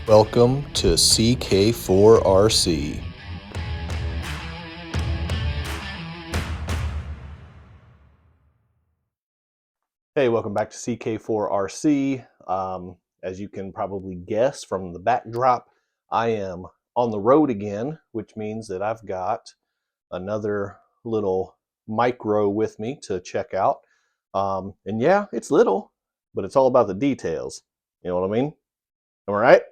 Welcome to CK4RC. Hey, welcome back to CK4RC. As you can probably guess from the backdrop, I am on the road again, which means that I've got another little micro with me to check out. And yeah, it's little, but it's all about the details. You know what I mean? Am I right?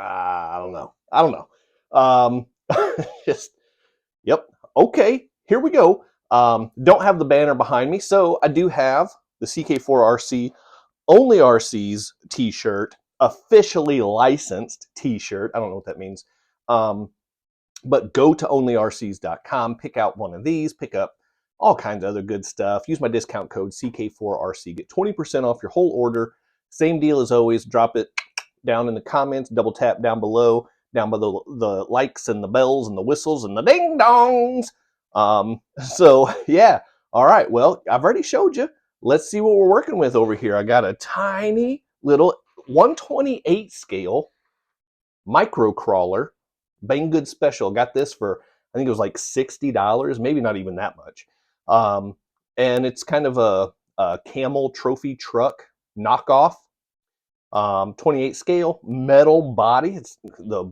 I don't know. I don't know. Just Yep. Okay, here we go. Don't have the banner behind me, so I do have the CK4RC Only RC's t-shirt, officially licensed t-shirt. I don't know what that means. But go to onlyrcs.com, pick out one of these, pick up all kinds of other good stuff. Use my discount code CK4RC. Get 20% off your whole order. Same deal as always. Drop it down in the comments. Double tap down below the likes and the bells and the whistles and the ding dongs. So yeah. All right. Well, I've already showed you. Let's see what we're working with over here. I got a tiny little 128 scale micro crawler. Banggood special. Got this for, I think it was like $60, maybe not even that much. And it's kind of a camel trophy truck knockoff. 28 scale, metal body. It's the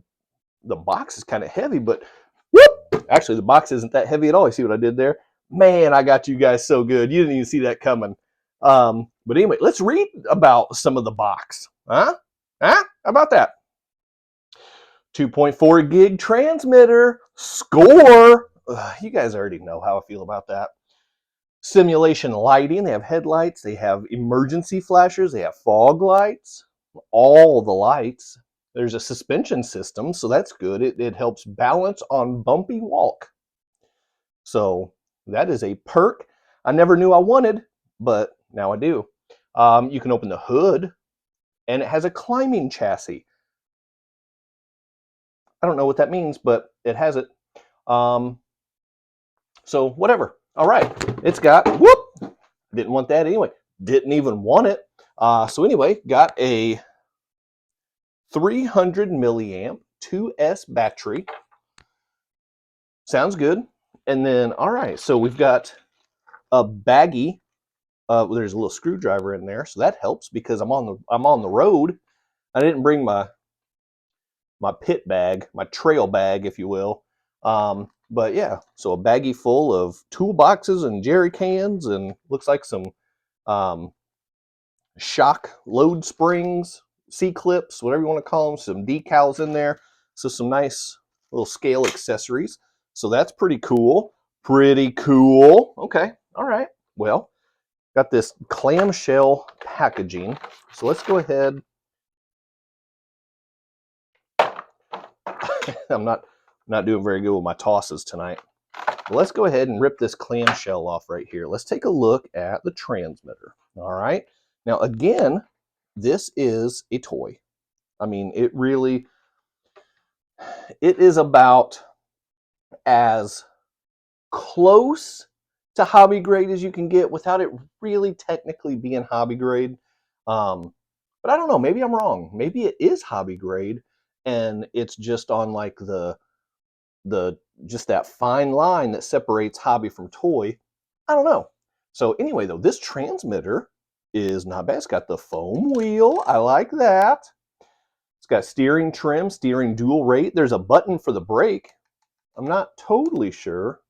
box is kind of heavy, but whoop! Actually, the box isn't that heavy at all. You see what I did there? Man, I got you guys so good. You didn't even see that coming. But anyway, let's read about some of the box. Huh? How about that? 2.4 gig transmitter. Score! You guys already know how I feel about that. Simulation lighting. They have headlights. They have emergency flashers. They have fog lights. All the lights. There's a suspension system, so that's good. It helps balance on bumpy walk. So that is a perk I never knew I wanted, but now I do. You can open the hood, and it has a climbing chassis. I don't know what that means, but it has it. So whatever. All right. It's got, whoop, didn't want that anyway. Didn't even want it. So anyway, got a 300 milliamp 2S battery. Sounds good. And then, all right, so we've got a baggie. There's a little screwdriver in there, so that helps because I'm on the road. I didn't bring my pit bag, my trail bag, if you will. But yeah, so a baggie full of toolboxes and jerry cans, and looks like some shock load springs, C-clips, whatever you want to call them, some decals in there. So some nice little scale accessories. So that's pretty cool. Pretty cool. Okay. All right. Well, got this clamshell packaging. So let's go ahead. I'm not doing very good with my tosses tonight. But let's go ahead and rip this clamshell off right here. Let's take a look at the transmitter. All right. Now, again, this is a toy. I mean, it is about as close to hobby grade as you can get without it really technically being hobby grade. But I don't know, maybe I'm wrong. Maybe it is hobby grade and it's just on like the just that fine line that separates hobby from toy. I don't know. So anyway, though, this transmitter is not bad. It's got the foam wheel. I like that. It's got steering trim, steering dual rate. There's a button for the brake. I'm not totally sure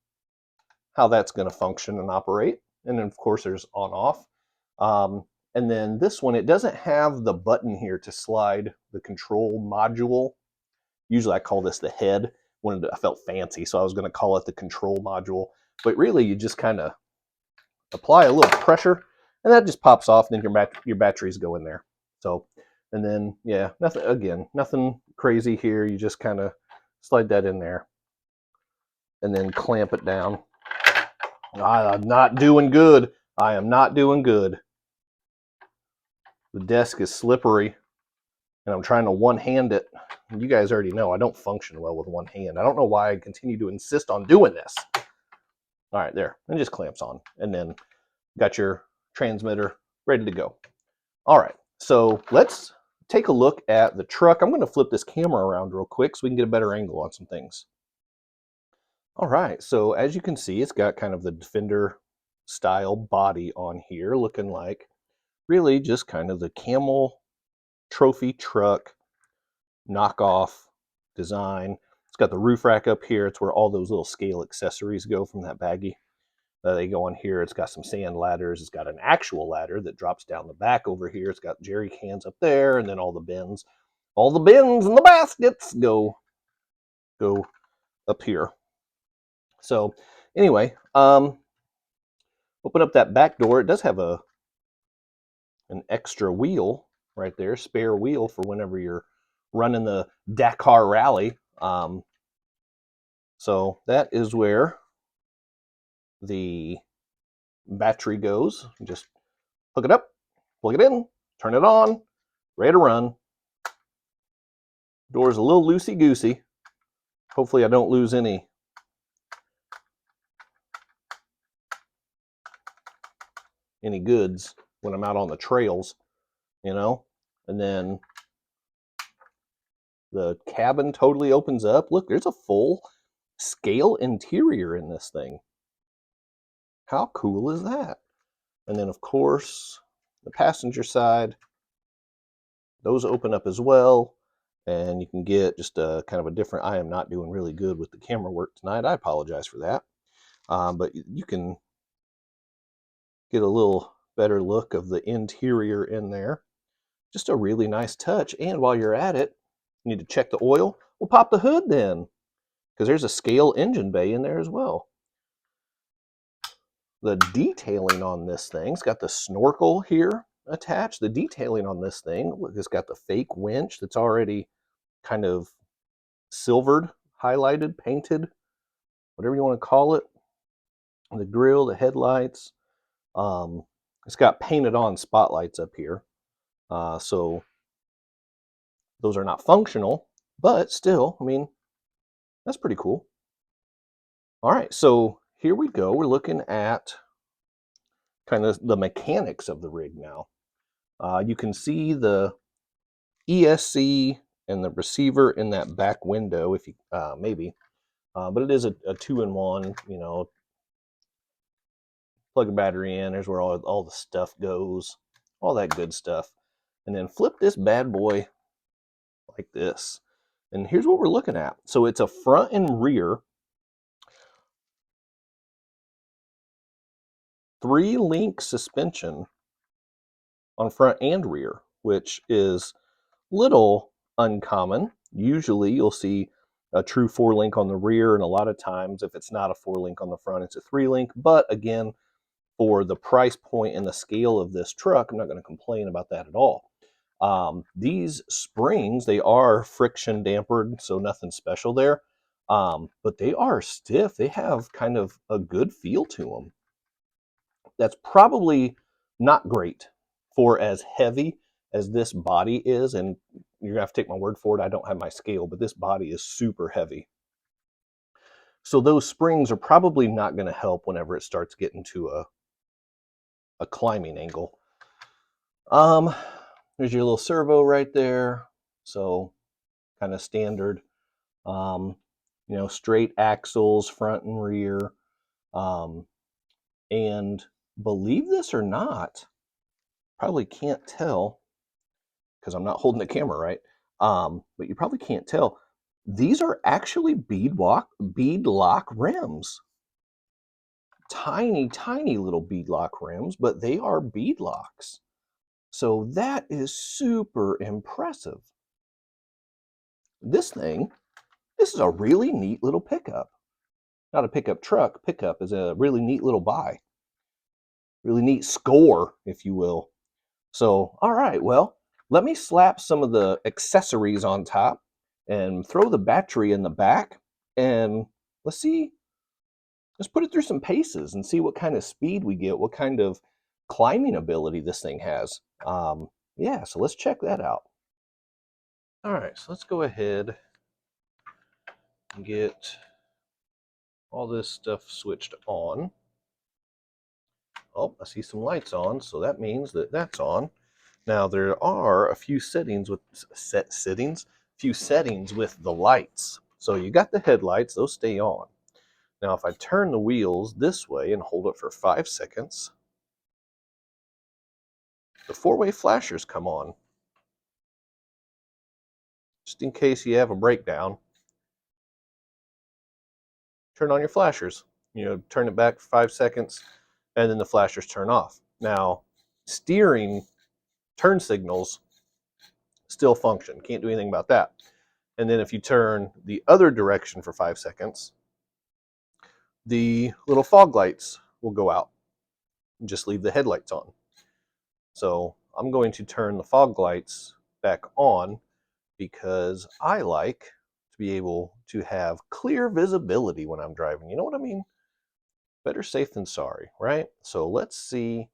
how that's going to function and operate. And then, of course, there's on off. And then this one, it doesn't have the button here to slide the control module. Usually I call this the head. I felt fancy, so I was going to call it the control module. But really, you just kind of apply a little pressure, and that just pops off, and then your batteries go in there. So, and then, yeah, nothing crazy here. You just kind of slide that in there, and then clamp it down. I'm not doing good. I am not doing good. The desk is slippery, and I'm trying to one-hand it. You guys already know I don't function well with one hand. I don't know why I continue to insist on doing this. All right, there. And just clamps on. And then got your transmitter ready to go. All right, so let's take a look at the truck. I'm going to flip this camera around real quick so we can get a better angle on some things. All right, so as you can see, it's got kind of the Defender style body on here, looking like really just kind of the Camel trophy truck knockoff design. It's got the roof rack up here. It's where all those little scale accessories go from that baggie. They go on here. It's got some sand ladders. It's got an actual ladder that drops down the back over here. It's got jerry cans up there, and then all the bins. All the bins and the baskets go up here. So anyway, open up that back door. It does have an extra wheel right there, spare wheel for whenever you're running the Dakar Rally. So that is where the battery goes. Just hook it up, plug it in, turn it on, ready to run. Door's a little loosey-goosey. Hopefully I don't lose any goods when I'm out on the trails, you know. And then the cabin totally opens up. Look, there's a full scale interior in this thing. How cool is that? And then of course the passenger side, those open up as well, and you can get just a kind of a different. I am not doing really good with the camera work tonight. I apologize for that. But you can get a little better look of the interior in there. Just a really nice touch. And while you're at it, you need to check the oil. We'll pop the hood then, because there's a scale engine bay in there as well. The detailing on this thing, it's got the snorkel here attached. The detailing on this thing, look, it's got the fake winch that's already kind of silvered, highlighted, painted, whatever you want to call it. The grill, the headlights. It's got painted on spotlights up here. So those are not functional, but still, I mean, that's pretty cool. All right, so here we go. We're looking at kind of the mechanics of the rig now. You can see the ESC and the receiver in that back window, if you maybe, but it is a 2-in-1. You know, plug a battery in. There's where all the stuff goes, all that good stuff, and then flip this bad boy like this. And here's what we're looking at. So it's a front and rear 3-link suspension on front and rear, which is little uncommon. Usually you'll see a true 4-link on the rear, and a lot of times if it's not a 4-link on the front, it's a 3-link. But again, for the price point and the scale of this truck, I'm not going to complain about that at all. These springs, they are friction dampered, so nothing special there. But they are stiff. They have kind of a good feel to them. That's probably not great for as heavy as this body is, and you're gonna have to take my word for it. I don't have my scale, but this body is super heavy. So those springs are probably not going to help whenever it starts getting to a climbing angle. There's your little servo right there. So kind of standard, you know, straight axles, front and rear. And believe this or not, probably can't tell because I'm not holding the camera right. But you probably can't tell. These are actually bead lock rims. Tiny, tiny little bead lock rims, but they are bead locks. So that is super impressive. This is a really neat little pickup. Not a pickup truck. Pickup is a really neat little buy. Really neat score, if you will. So, all right, well, let me slap some of the accessories on top and throw the battery in the back, and let's put it through some paces and see what kind of speed we get, what kind of climbing ability this thing has. Yeah, so let's check that out. All right, so let's go ahead and get all this stuff switched on. Oh, I see some lights on, so that means that that's on. Now there are a few settings with few settings with the lights. So you got the headlights, those stay on. Now if I turn the wheels this way and hold it for 5 seconds, the four-way flashers come on. Just in case you have a breakdown, turn on your flashers. You know, turn it back for 5 seconds, and then the flashers turn off. Now, steering turn signals still function. Can't do anything about that. And then if you turn the other direction for 5 seconds, the little fog lights will go out and just leave the headlights on. So I'm going to turn the fog lights back on because I like to be able to have clear visibility when I'm driving. You know what I mean? Better safe than sorry, right? So let's see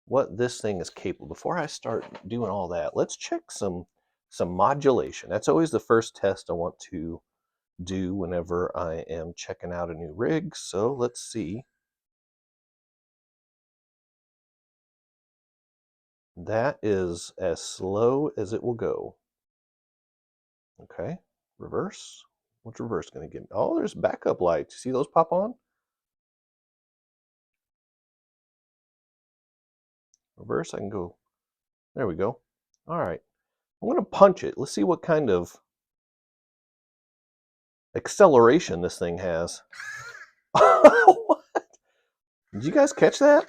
what this thing is capable. Before I start doing all that, let's check some modulation. That's always the first test I want to do whenever I am checking out a new rig. So let's see. That is as slow as it will go. Okay, reverse. What's reverse going to give me? Oh, there's backup lights. You see those pop on? Reverse, I can go. There we go. All right. I'm going to punch it. Let's see what kind of acceleration this thing has. What? Did you guys catch that?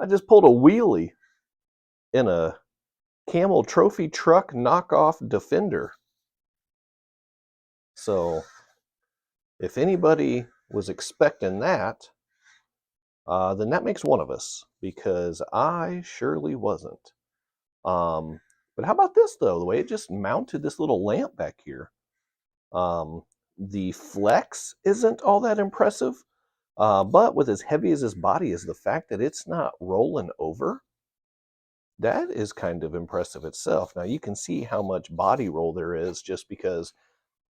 I just pulled a wheelie in a Camel Trophy Truck knockoff Defender. So if anybody was expecting that, then that makes one of us, because I surely wasn't. But how about this, though? The way it just mounted this little lamp back here. The flex isn't all that impressive, but with as heavy as this body is, the fact that it's not rolling over, that is kind of impressive itself. Now you can see how much body roll there is just because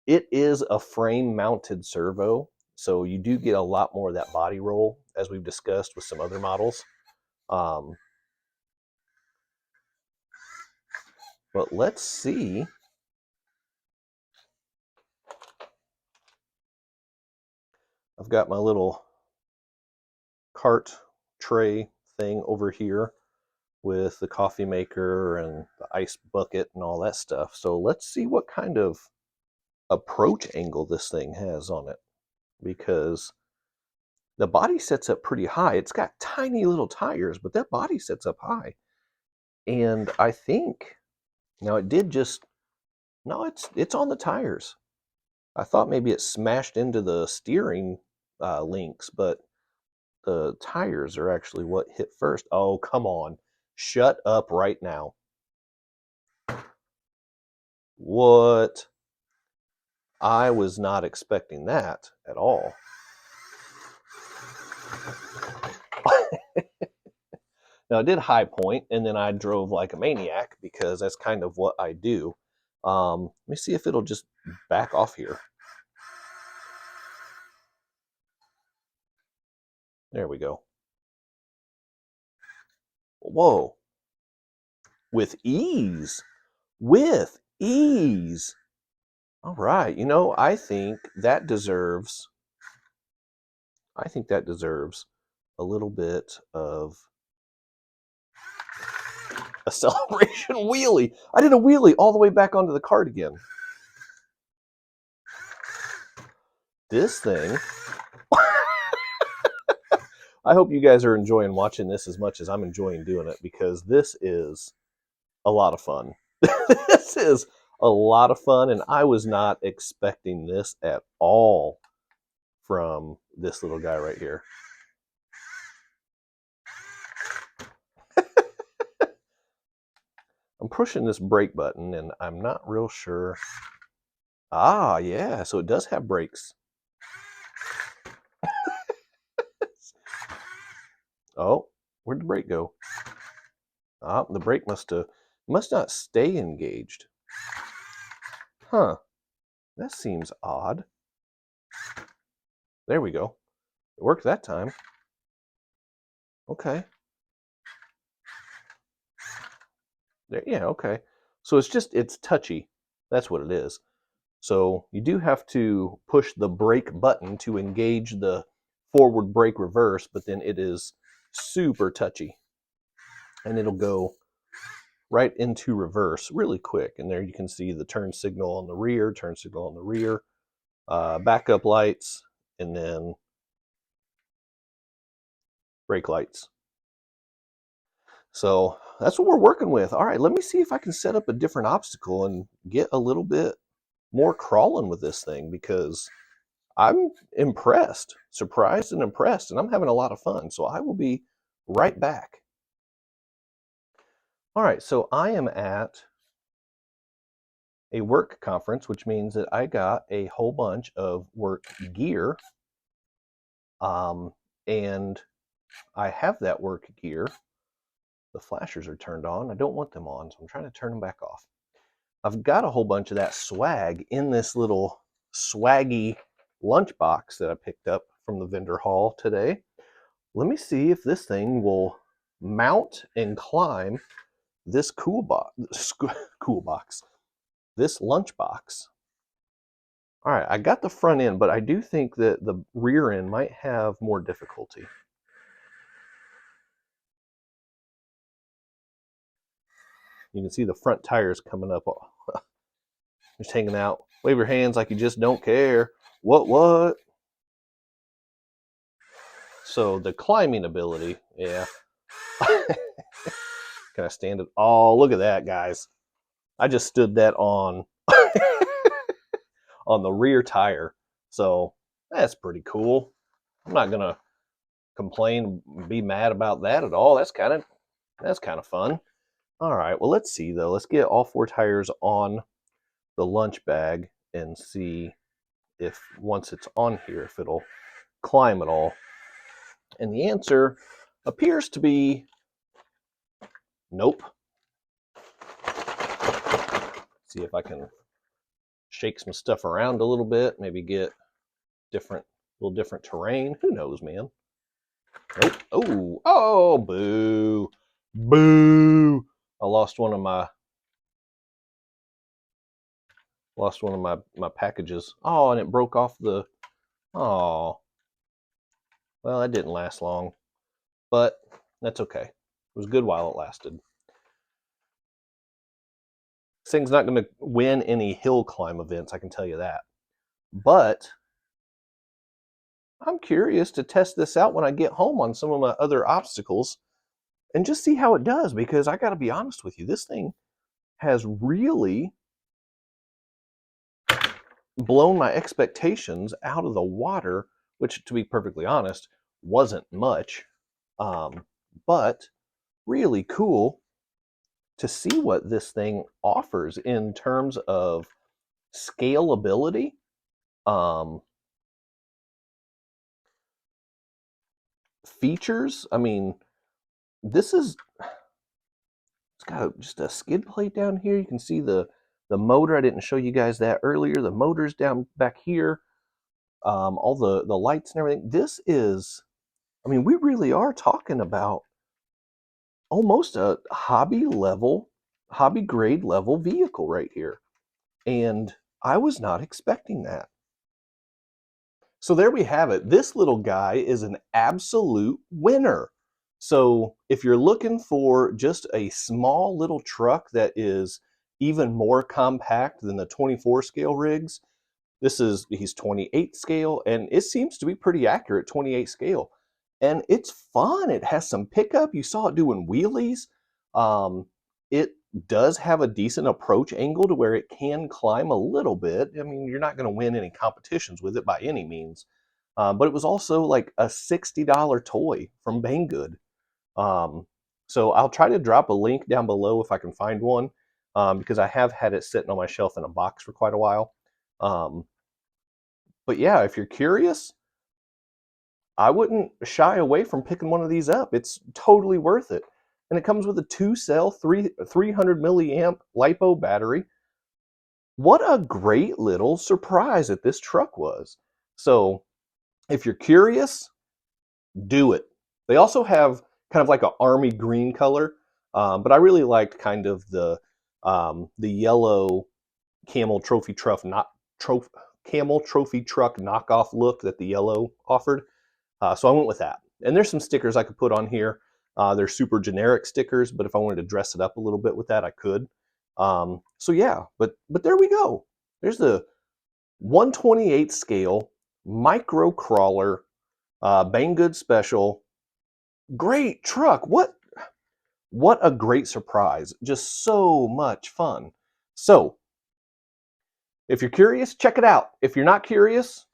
it is a frame-mounted servo, so you do get a lot more of that body roll, as we've discussed with some other models. But let's see. I've got my little cart tray thing over here with the coffee maker and the ice bucket and all that stuff. So let's see what kind of approach angle this thing has on it, because the body sets up pretty high. It's got tiny little tires, but that body sets up high. And I think, now it did just, no, it's on the tires. I thought maybe it smashed into the steering links, but the tires are actually what hit first. Oh, come on. Shut up right now. What? I was not expecting that at all. Now, I did high point, and then I drove like a maniac because that's kind of what I do. Let me see if it'll just back off here. There we go. Whoa. With ease. With ease. All right. You know, I think that deserves a little bit of a celebration wheelie. I did a wheelie all the way back onto the cart again. This thing. I hope you guys are enjoying watching this as much as I'm enjoying doing it, because this is a lot of fun. This is a lot of fun, and I was not expecting this at all from this little guy right here. I'm pushing this brake button, and I'm not real sure. Ah, yeah, so it does have brakes. Oh, where'd the brake go? Ah, the brake must not stay engaged. Huh, that seems odd. There we go. It worked that time. Okay. There, yeah, okay. So it's touchy. That's what it is. So you do have to push the brake button to engage the forward brake reverse, but then it is super touchy. And it'll go right into reverse really quick. And there you can see the turn signal on the rear, backup lights, and then brake lights. So that's what we're working with. All right, let me see if I can set up a different obstacle and get a little bit more crawling with this thing, because I'm impressed, surprised and impressed, and I'm having a lot of fun. So I will be right back. All right, so I am at a work conference, which means that I got a whole bunch of work gear. And I have that work gear. The flashers are turned on. I don't want them on, so I'm trying to turn them back off. I've got a whole bunch of that swag in this little swaggy lunchbox that I picked up from the vendor hall today. Let me see if this thing will mount and climb this cool box, this lunchbox. All right, I got the front end, but I do think that the rear end might have more difficulty. You can see the front tires coming up, just hanging out. Wave your hands like you just don't care. What? So the climbing ability, yeah. Can I stand it? Oh, look at that, guys. I just stood that on on the rear tire. So that's pretty cool. I'm not gonna complain, be mad about that at all. That's kind of fun. All right, well, let's see though. Let's get all four tires on the lunch bag and see if once it's on here, if it'll climb at all. And the answer appears to be nope. See if I can shake some stuff around a little bit, maybe get little different terrain. Who knows, man? Nope. Oh, boo. Boo. I lost one of my packages. Oh, and it broke off the, oh. Well, that didn't last long, but that's okay. It was good while it lasted. This thing's not going to win any hill climb events, I can tell you that. But I'm curious to test this out when I get home on some of my other obstacles and just see how it does, because I got to be honest with you, this thing has really blown my expectations out of the water, which, to be perfectly honest, wasn't much, but really cool to see what this thing offers in terms of scalability, features. I mean, this is, it's got just a skid plate down here. You can see the motor. I didn't show you guys that earlier. The motor's down back here. All the lights and everything. This is, I mean, we really are talking about almost a hobby grade level vehicle right here. And I was not expecting that. So there we have it. This little guy is an absolute winner. So if you're looking for just a small little truck that is even more compact than the 24 scale rigs, he's 28 scale, and it seems to be pretty accurate 28 scale. And it's fun. It has some pickup. You saw it doing wheelies. It does have a decent approach angle to where it can climb a little bit. I mean, you're not going to win any competitions with it by any means. But it was also like a $60 toy from Banggood. So I'll try to drop a link down below if I can find one, because I have had it sitting on my shelf in a box for quite a while. But yeah, if you're curious, I wouldn't shy away from picking one of these up. It's totally worth it. And it comes with a 2-cell, 300 milliamp LiPo battery. What a great little surprise that this truck was. So if you're curious, do it. They also have kind of like an army green color. But I really liked kind of the yellow camel trophy truck not trophy camel trophy truck knockoff look that the yellow offered. So I went with that. And there's some stickers I could put on here. They're super generic stickers, but if I wanted to dress it up a little bit with that, I could. So yeah, but there we go. There's the 1/28 scale micro crawler Banggood special. Great truck. What a great surprise. Just so much fun. So if you're curious, check it out. If you're not curious,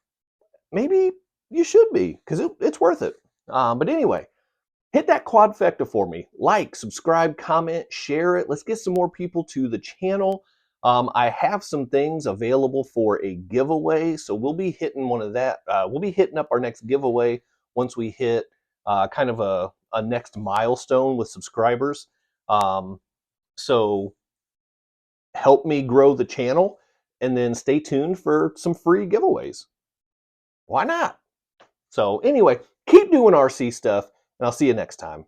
maybe you should be because it's worth it. But anyway, hit that quadfecta for me. Like, subscribe, comment, share it. Let's get some more people to the channel. I have some things available for a giveaway, so we'll be hitting one of that. We'll be hitting up our next giveaway once we hit kind of a next milestone with subscribers. So help me grow the channel, and then stay tuned for some free giveaways. Why not? So anyway, keep doing RC stuff, and I'll see you next time.